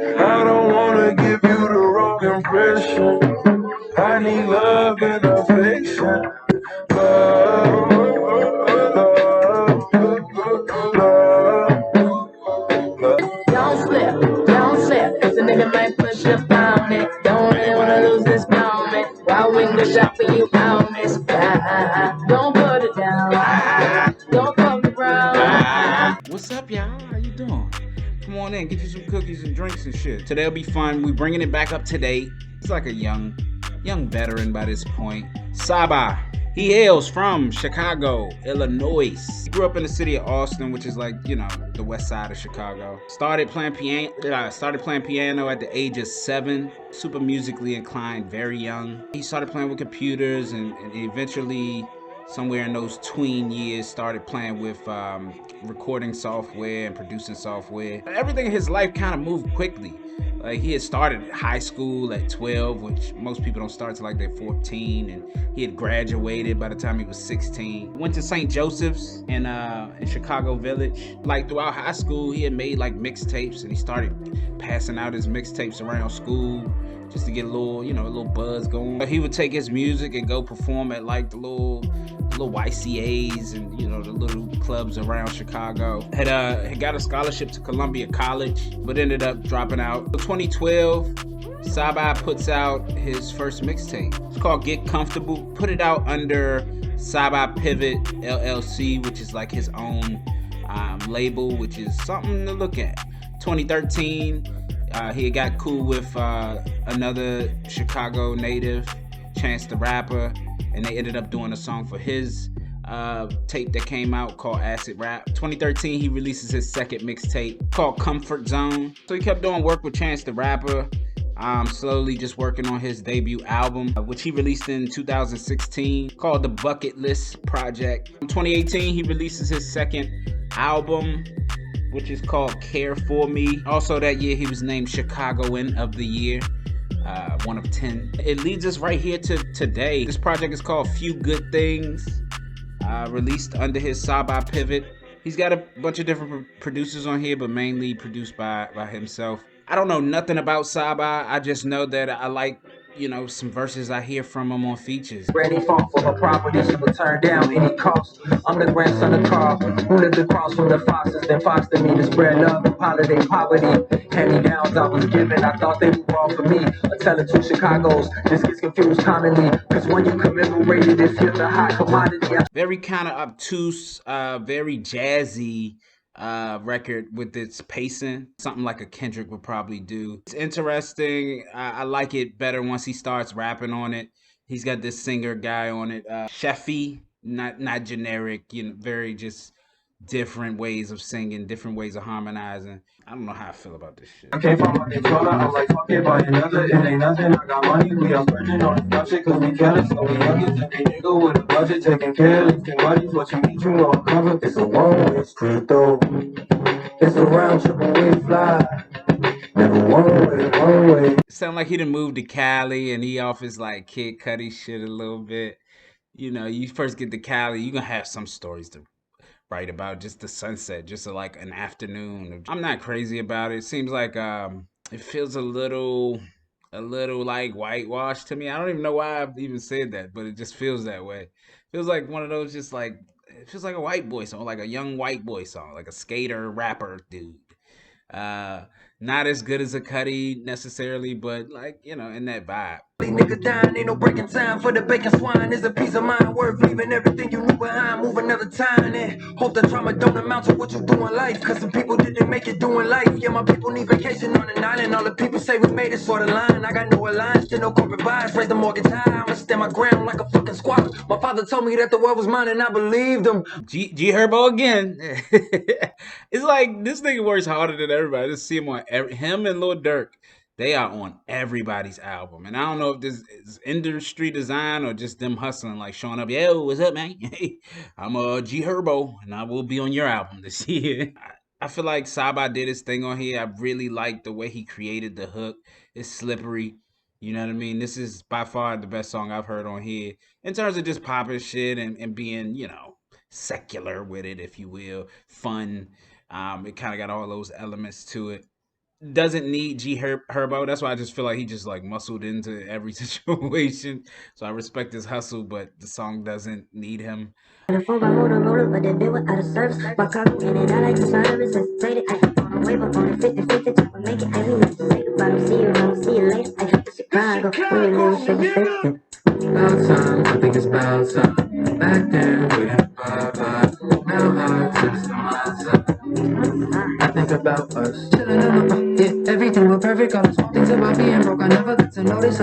I don't wanna give you the wrong impression. I need love and affection. Love, Don't slip, don't slip, cause the nigga might push up on it. Don't really wanna lose this moment. While we can shop for you on this. Don't put it down. Don't fuck around. What's up, y'all? How you doing? Come on in, get you some cookies and drinks and shit. Today'll be fun. We bringing it back up to date. He's like a young veteran by this point. Saba. He hails from Chicago, Illinois. He grew up in the city of Austin, which is like, the west side of Chicago. Started playing piano at the age of 7. Super musically inclined, very young. He started playing with computers and eventually, somewhere in those tween years, started playing with recording software and producing software. Everything in his life kind of moved quickly. Like, he had started high school at 12, which most people don't start till like they're 14, and he had graduated by the time he was 16. Went to St. Joseph's in Chicago Village. Like, throughout high school, he had made like mixtapes, and he started passing out his mixtapes around school just to get a little buzz going. He would take his music and go perform at like the little YCAs and the little clubs around Chicago. Had got a scholarship to Columbia College, but ended up dropping out. In 2012, Saba puts out his first mixtape. It's called Get Comfortable. Put it out under Saba Pivot LLC, which is like his own label, which is something to look at. 2013, he got cool with another Chicago native, Chance the Rapper, and they ended up doing a song for his tape that came out called Acid Rap. 2013, he releases his second mixtape called Comfort Zone. So he kept doing work with Chance the Rapper, slowly just working on his debut album, which he released in 2016, called The Bucket List Project. In 2018, he releases his second album, which is called Care For Me. Also that year, he was named Chicagoan of the Year. One of 10. It leads us right here to today. This project is called Few Good Things, released under his Saba Pivot. He's got a bunch of different producers on here, but mainly produced by himself. I don't know nothing about Saba. I just know that I like, some verses I hear from him on features. Ready fought for her property, she would turn down any cost. I'm the grandson of Carl, who lived across from the Foxes, then fostered me to spread love and holiday poverty. Hand-me-downs I was given, I thought they were all for me. A teller to Chicago's, this gets confused commonly, cause when you commemorated it, feel the hot commodity. Very kind of obtuse, very jazzy record with its pacing, something like a Kendrick would probably do. It's interesting. I like it better once he starts rapping on it. He's got this singer guy on it, Sheffy, not generic, very just different ways of singing, different ways of harmonizing. I don't know how I feel about this shit. I came from a controller, I'm like, fuck it, buy another, it ain't nothing, I got money, we all splurging on the dumb shit, cause we careless, so we youngins, every nigga with a budget, taking care, lifting money, what you need, I'm covered. It's a one-way street though, it's a round trip and we fly, never one way. Sound like he done moved to Cali and he off his like Kid Cudi shit a little bit. You first get to Cali, you gonna have some stories to write about, just the sunset, just like an afternoon. I'm not crazy about it. It seems like it feels a little like whitewashed to me. I don't even know why I've even said that, but it just feels that way. It feels like one of those, just like, it feels like a white boy song, like a young white boy song, like a skater rapper dude. Not as good as a Cudi necessarily, but like, in that vibe. Niggas dying, ain't no breaking time for the bacon swine. Is a piece of mind worth leaving everything you knew behind, move another time, and hope the trauma don't amount to what you do in life, cause some people didn't make it doing life. Yeah, my people need vacation on an island. All the people say we made it sort of line. I got no alliance, still no corporate bias, raise the mortgage high, I'ma stand my ground like a fucking squatter. My father told me that the world was mine and I believed him. G Herbo again. It's like this nigga works harder than everybody. Just see him on him and Lil Durk. They are on everybody's album. And I don't know if this is industry design or just them hustling, like showing up. Yo, what's up, man? I'm G Herbo, and I will be on your album this year. I feel like Saba did his thing on here. I really like the way he created the hook. It's slippery. You know what I mean? This is by far the best song I've heard on here in terms of just popping shit and being, secular with it, if you will. Fun. It kind of got all those elements to it. doesn't need Herbo. That's why I just feel like he just like muscled into every situation. So I respect his hustle, but the song doesn't need him. The phone by Motorola, but that bill out of service. My cargo in it, I like to service. Hesitated, I on the wave up on the 50 top and make it. I need to say goodbye, don't see you, don't see you later. I hit the Chicago, we live in Chicago. About time, I think it's about time. Back then, we had vibe. Now I just I think about us. Chillin' on the yeah, everything was perfect. All the small things about being broke, I never got to notice.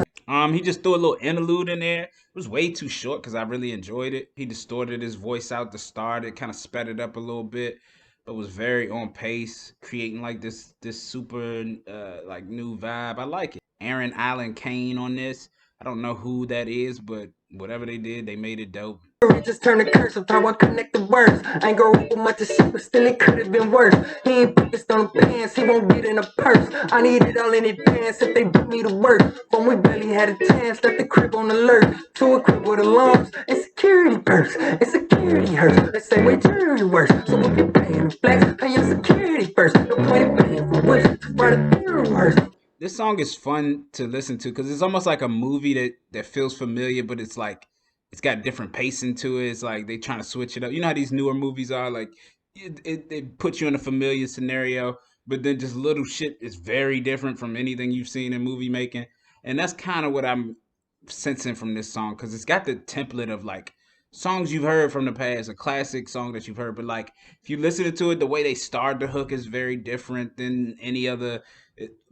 He just threw a little interlude in there. It was way too short because I really enjoyed it. He distorted his voice out to start it, kind of sped it up a little bit, but was very on pace, creating like this super like new vibe. I like it. Aaron Allen Kane on this. I don't know who that is, but whatever they did, they made it dope. It just turned to curse. I'm trying to connect the words. I ain't grow up with much of shit, but still it could have been worse. He ain't focused on the pants, he won't get in a purse. I need it all in advance if they put me to work. When we barely had a chance, left the crib on alert. To a crib with alarms and security purse. And security hurts. Let's say way jury worse. So if you're paying the flex, pay your security first. No point in paying for worse. Why the theory worse? This song is fun to listen to because it's almost like a movie that feels familiar, but it's like it's got different pacing to it. It's like they trying to switch it up. You know how these newer movies are like it puts you in a familiar scenario, but then just little shit is very different from anything you've seen in movie making, and that's kind of what I'm sensing from this song because it's got the template of like songs you've heard from the past, a classic song that you've heard, but like if you listen to it, the way they start the hook is very different than any other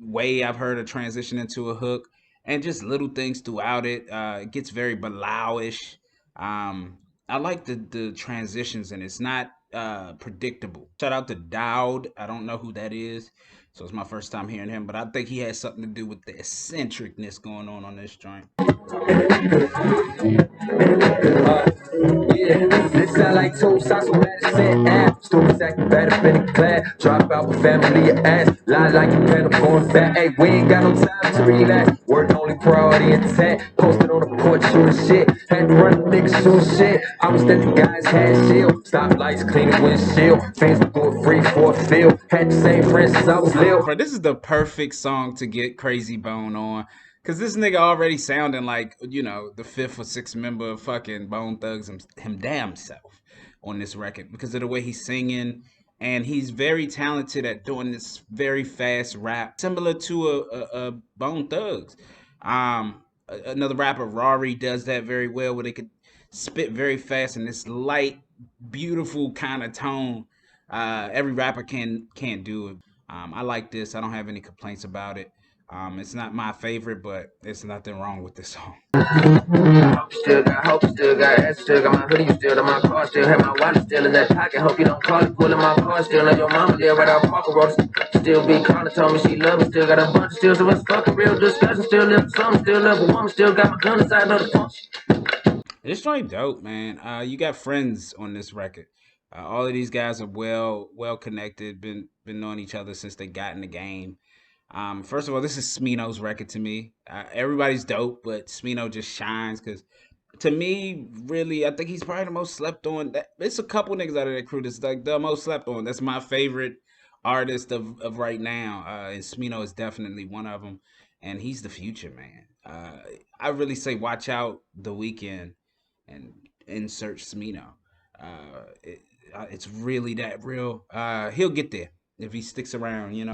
way I've heard a transition into a hook, and just little things throughout it. It gets very Bilal-ish. I like the transitions, and it's not predictable. Shout out to Dowd. I don't know who that is, so it's my first time hearing him, but I think he has something to do with the eccentricness going on this joint. Yeah, this sound like two shots of medicine. Students acting bad up in the class. Drop out with family, your ass. Lie like you had a going fat. Hey, we ain't got no time to relax. Work only priority intent. Posted on the porch, shooting shit. Had to run the niggas shooting shit. I was at the guys had shield. Stop lights, clean the windshield. Fans would do it free for a field. Had the same friends since I was little. Bro, this is the perfect song to get Crazy Bone on. Cause this nigga already sounding like, you know, the fifth or sixth member of fucking Bone Thugs him damn self on this record because of the way he's singing, and he's very talented at doing this very fast rap, similar to a Bone Thugs. Another rapper, Rory, does that very well, where they could spit very fast in this light, beautiful kind of tone. Every rapper can't do it. I like this. I don't have any complaints about it. It's not my favorite, but there's nothing wrong with this song. Still got hope, still got ass, still got my hoodie, still got my car, still have my wallet still in that pocket. Hope you don't call it, pulling my car, still know your mama there right out Parker Road. Still be calling, told me she love me, still got a bunch of still, so it's fucking real discussion. Still live some, still love a woman, still got my gun inside of the punch. This joint dope, man. You got friends on this record. All of these guys are well connected. Been knowing each other since they got in the game. First of all, this is Smino's record to me. Everybody's dope, but Smino just shines because to me, really, I think he's probably the most slept on. It's a couple niggas out of that crew that's like the most slept on. That's my favorite artist of right now, and Smino is definitely one of them. And he's the future, man. I really say watch out the weekend and insert Smino. It's really that real. He'll get there if he sticks around, you know.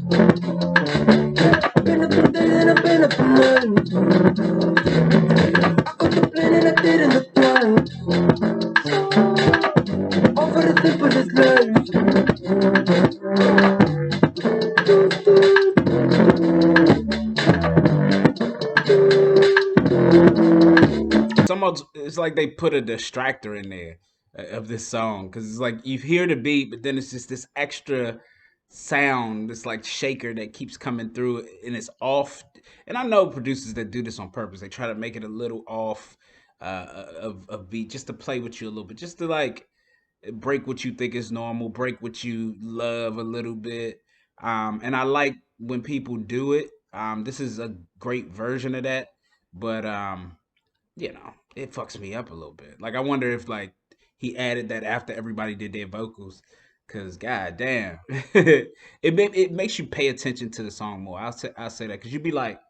It's like they put a distractor in there of this song because it's like you hear the beat, but then it's just this extra sound, this like shaker that keeps coming through, and it's off. And I know producers that do this on purpose. They try to make it a little off of beat just to play with you a little bit, just to like break what you think is normal, break what you love a little bit. And I like when people do it. This is a great version of that, but you know, it fucks me up a little bit. Like I wonder if like he added that after everybody did their vocals. Cause goddamn, it makes you pay attention to the song more. I'll say that because you be like,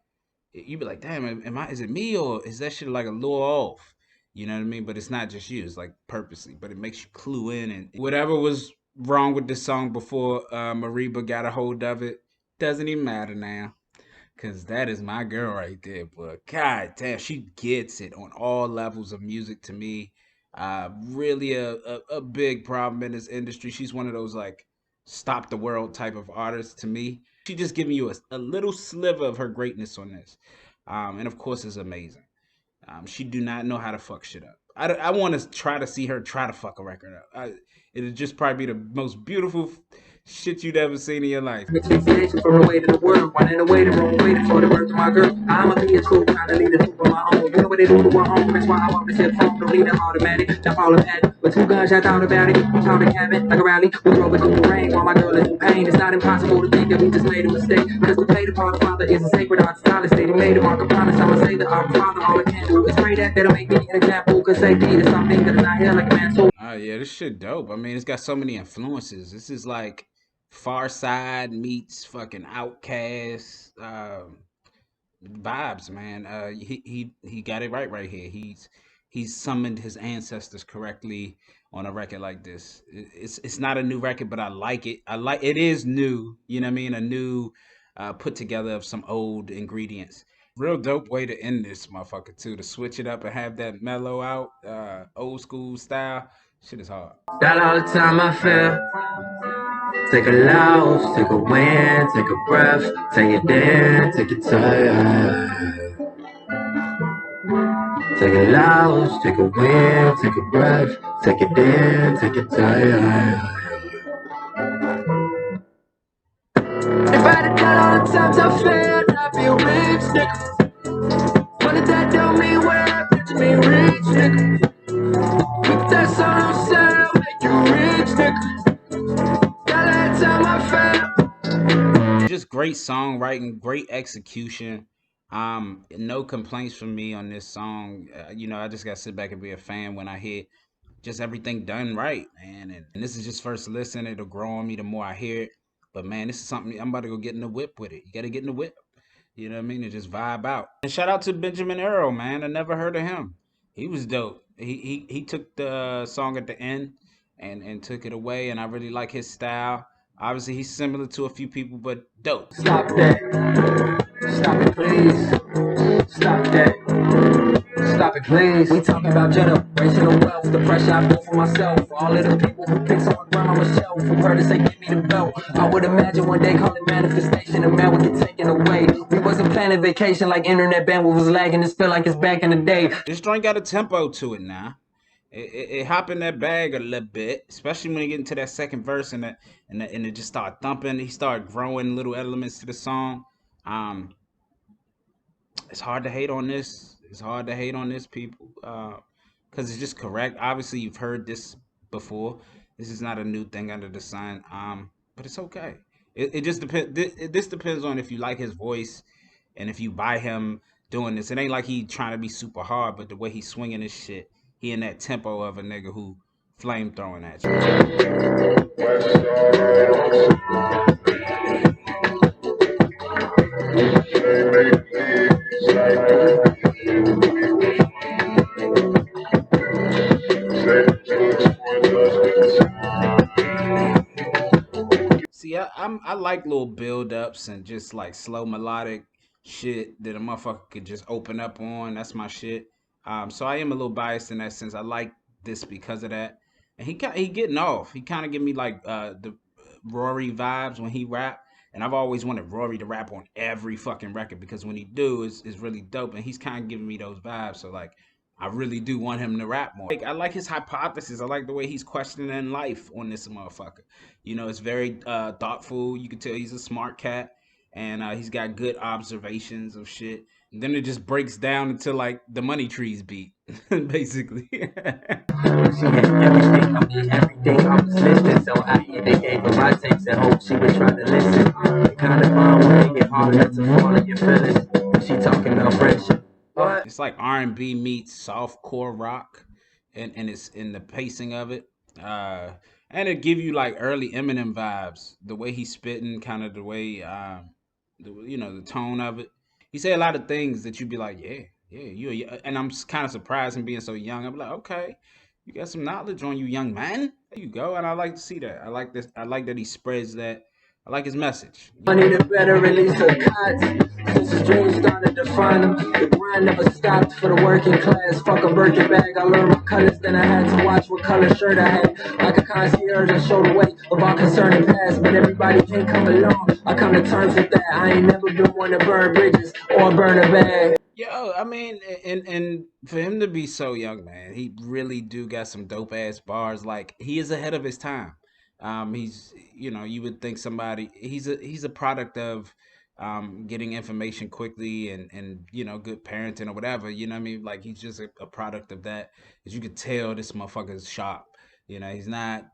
damn, am I? Is it me or is that shit like a little off? You know what I mean? But it's not just you. It's like purposely, but it makes you clue in and whatever was wrong with this song before Mariba got a hold of it doesn't even matter now. Cause that is my girl right there, but god damn, she gets it on all levels of music to me. Really a big problem in this industry. She's one of those like stop the world type of artists to me. She just giving you a little sliver of her greatness on this. And of course it's amazing. She do not know how to fuck shit up. I want to try to see her try to fuck a record up. It'd just probably be the most beautiful shit you'd ever seen in your life. Asphyxiation from the weight of the world, running away the wrong way for the birth of my girl. I'ma be a true kind of leader for my own. You know what they do to my home, that's why I want to ship home. Don't need them automatic, not all of that. With 2 guns, I thought about it. We found a cabin, like a rally. We drove it through the rain while my girl is in pain. It's not impossible to think that we just made a mistake. Cause to play the part of father is a sacred art style. They made a mark of promise. I'ma say that our father, all I can do is pray that that'll make me an example. Cause safety is something that is not here like a man's soul. Yeah, this shit dope. I mean, it's got so many influences. This is like Far Side meets fucking Outkast vibes, man. He got it right here. He's summoned his ancestors correctly on a record like this. It's not a new record, but I like it. I like it is new. You know what I mean? A new put together of some old ingredients. Real dope way to end this motherfucker too. To switch it up and have that mellow out, old school style. Shit is hard. That all the time I feel. Take a loss, take a win, take a breath, take it in, take it time. Take a loss, take a win, take a breath, take it in, take it time. If I had done all the times I failed, I'd be a rich nigga. But that don't mean where I picture me rich nigga. Keep that song on sale, make you rich nigga. That last time I failed. Just great songwriting, great execution. No complaints from me on this song. You know, I just gotta sit back and be a fan when I hear just everything done right, man. And this is just first listen. It'll grow on me the more I hear it. But man, this is something I'm about to go get in the whip with it. You gotta get in the whip. You know what I mean? And just vibe out. And shout out to Benjamin Earl, man. I never heard of him. He was dope. He took the song at the end and took it away, and I really like his style. Obviously, he's similar to a few people, but dope. Stop that. Stop it, please. Stop that. Stop it, please. We talking about generational wealth. The pressure I feel for myself. For all of the people who pick someone on my shelf. Who heard us say, give me the belt. I would imagine one day calling manifestation. A man would get taken away. We wasn't planning vacation like internet bandwidth was lagging. It feel like it's back in the day. This joint got a tempo to it now. It hop in that bag a little bit, especially when you get into that second verse and it just start thumping. He started growing little elements to the song. It's hard to hate on this. It's hard to hate on this, people, because it's just correct. Obviously, you've heard this before. This is not a new thing under the sun. But it's okay. It just depends. This depends on if you like his voice and if you buy him doing this. It ain't like he trying to be super hard, but the way he's swinging this shit, he in that tempo of a nigga who flame throwing at you. See, I like little build ups and just like slow melodic shit that a motherfucker could just open up on. That's my shit. So I am a little biased in that sense. I like this because of that. And he getting off. He kind of give me like the Rory vibes when he rap. And I've always wanted Rory to rap on every fucking record because when he do, it's really dope. And he's kind of giving me those vibes. So like, I really do want him to rap more. Like, I like his hypothesis. I like the way he's questioning life on this motherfucker. You know, it's very thoughtful. You can tell he's a smart cat. And he's got good observations of shit. And then it just breaks down until like the Money Trees beat, basically. She had everything, I mean everything. I was listening, so I even gave her my takes and hope she would try to listen. The kind of fun when they get hard enough to fall in your feelings. She talking about friendship. What? It's like R&B meets softcore rock, and it's in the pacing of it. And And it give you like early Eminem vibes, the way he's spitting, kind of the way, the tone of it. He say a lot of things that you'd be like, yeah, yeah, and I'm kind of surprised him being so young. I'm like, okay, you got some knowledge on you, young man. There you go, and I like to see that. I like this. I like that he spreads that. I like his message. I need a better release of cuts. Since his dreams started to find him, the grind never stopped for the working class. Fuck a Birkin bag, I learned my colors, then I had to watch what color shirt I had. Like a concierge, I showed the way of our concerning past, but everybody can't come along. I come to terms with that. I ain't never been one to burn bridges or burn a bag. Yo, I mean, and for him to be so young, man, he really do got some dope ass bars. Like he is ahead of his time. He's you would think somebody he's a product of getting information quickly and good parenting or whatever. You know what I mean? Like he's just a product of that. As you could tell, this motherfucker's sharp. He's not.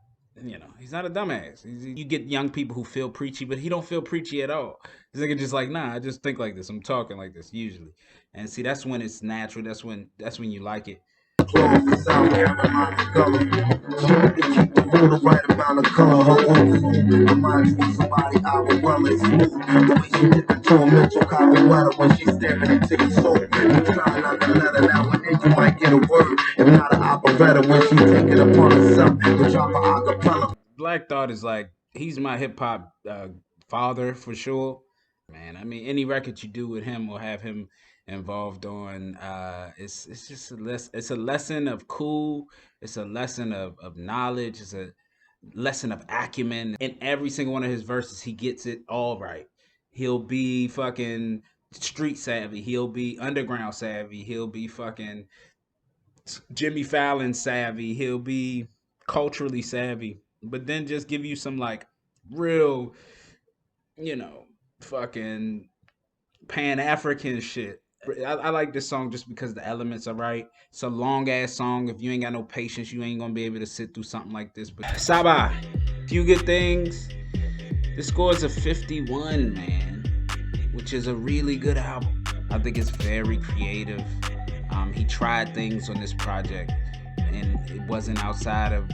He's not a dumbass. You get young people who feel preachy, but he don't feel preachy at all. This nigga just like, nah, I just think like this. I'm talking like this usually. And see, that's when it's natural. That's when you like it. Black Thought is like he's my hip hop father for sure. Man, I mean, any record you do with him or have him involved on, it's just it's a lesson of cool. It's a lesson of knowledge. It's a lesson of acumen. In every single one of his verses, he gets it all right. He'll be fucking street savvy. He'll be underground savvy. He'll be fucking Jimmy Fallon savvy. He'll be culturally savvy. But then just give you some like real, fucking Pan African shit. I like this song just because the elements are right. It's a long ass song. If you ain't got no patience, you ain't gonna be able to sit through something like this. But Saba, Few Good Things. This score is a 51, man, which is a really good album. I think it's very creative. He tried things on this project, and it wasn't outside of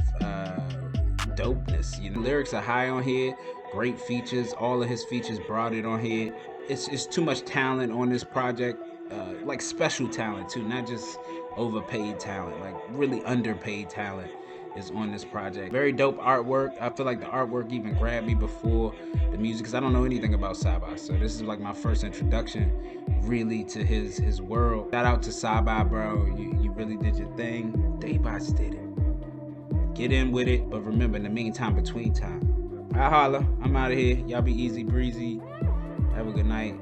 dopeness. Lyrics are high on here. Great features. All of his features brought it on here. It's too much talent on this project, like special talent too, not just overpaid talent, like really underpaid talent is on this project. Very dope artwork. I feel like the artwork even grabbed me before the music because I don't know anything about Saba, so this is like my first introduction really to his world. Shout out to Saba, bro. You really did your thing. Dave Bots did it. Get in with it, but remember, in the meantime, between time, I holla. I'm out of here. Y'all be easy breezy. Have a good night.